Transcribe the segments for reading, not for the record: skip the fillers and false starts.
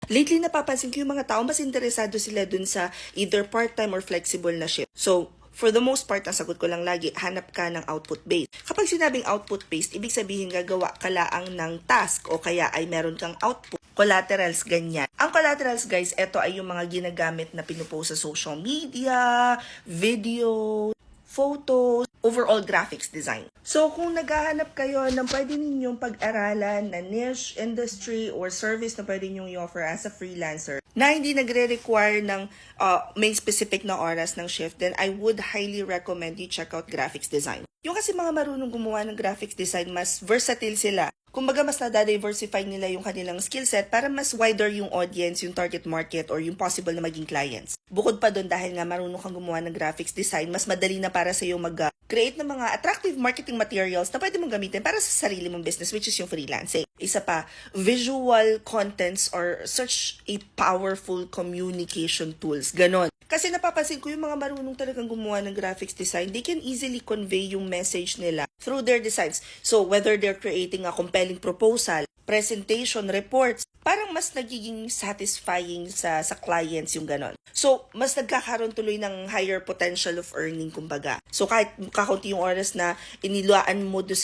Lately, napapansin ko yung mga tao mas interesado sila dun sa either part-time or flexible na shift. So, for the most part, ang sagot ko lang lagi, hanap ka ng output-based. Kapag sinabing output-based, ibig sabihin gagawa ka laang ng task o kaya ay meron kang output. Collaterals, ganyan. Ang collaterals, guys, ito ay yung mga ginagamit na pinupost sa social media, video, photos, overall graphics design. So, kung naghahanap kayo ng pwede ninyong pag-aralan na niche, industry, or service na pwede ninyong i-offer as a freelancer na hindi nagre-require ng may specific na oras ng shift, then I would highly recommend you check out graphics design. Yung kasi mga marunong gumawa ng graphics design, mas versatile sila. Kumbaga, mas na-diversify nila yung kanilang skill set para mas wider yung audience, yung target market, or yung possible na maging clients. Bukod pa doon, dahil nga marunong kang gumawa ng graphics design, mas madali na para sa iyo mag-create ng mga attractive marketing materials na pwede mong gamitin para sa sarili mong business, which is yung freelancing. Isa pa, visual contents or such a powerful communication tools. Ganon. Kasi napapansin ko yung mga marunong talagang gumawa ng graphics design, they can easily convey yung message nila through their designs. So, whether they're creating a compelling proposal, presentation, reports, parang mas nagiging satisfying sa clients yung ganon. So, mas nagkakaroon tuloy ng higher potential of earning, kumbaga. So, kahit kakaunti yung oras na inilaan mo doon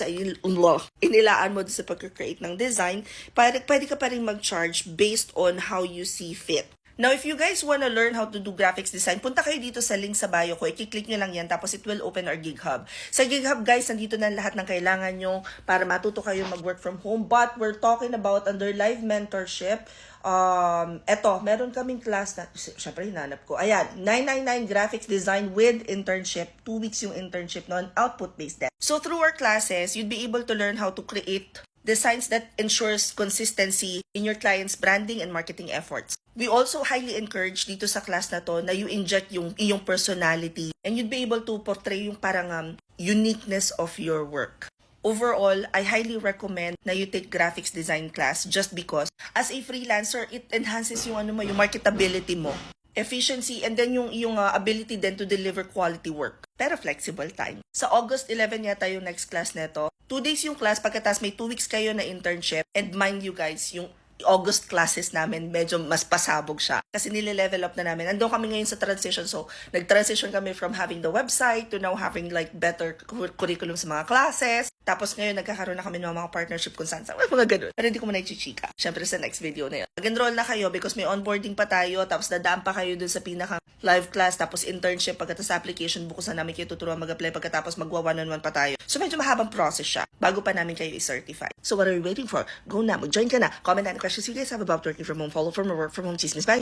sa pag-create ng design, pwede ka pa rin mag-charge based on how you see fit. Now, if you guys wanna learn how to do graphics design, punta kayo dito sa link sa bio ko. I-click nyo lang yan, tapos it will open our GigHub. Sa GigHub, guys, nandito na lahat ng kailangan nyo para matuto kayo mag-work from home. But we're talking about under live mentorship. Meron kaming class na, syempre hinanap ko. Ayan, 999 graphics design with internship. 2 weeks yung internship noon, output-based. So, through our classes, you'd be able to learn how to create designs that ensures consistency in your client's branding and marketing efforts. We also highly encourage dito sa class na to na you inject yung iyong personality and you'd be able to portray yung parang uniqueness of your work. Overall, I highly recommend na you take graphics design class just because as a freelancer, it enhances yung yung marketability mo, efficiency, and then yung ability then to deliver quality work. Pero flexible time. Sa August 11 yata yung next class neto. 2 days yung class, pagkatapos may 2 weeks kayo na internship. And mind you guys, yung August classes namin, medyo mas pasabog siya. Kasi nile-level up na namin. Andun kami ngayon sa transition. So, nag-transition kami from having the website to now having like better curriculum sa mga classes. Tapos ngayon, nagkakaroon na kami ng mga partnership kung saan. Mga ganun. Pero hindi ko muna i-chichika. Siyempre sa next video na yun. Mag-enroll na kayo because may onboarding pa tayo. Tapos dadaan pa kayo dun sa pinaka live class. Tapos internship. Pagkatapos application, bukusan namin kayo tuturuan mag-apply. Pagkatapos magwa one-on-one pa tayo. So medyo mahabang process siya bago pa namin kayo i-certify. So what are you waiting for? Go na. Mag-join ka na. Comment down the questions you guys have about working from home. Follow from or work from home chismis. Bye!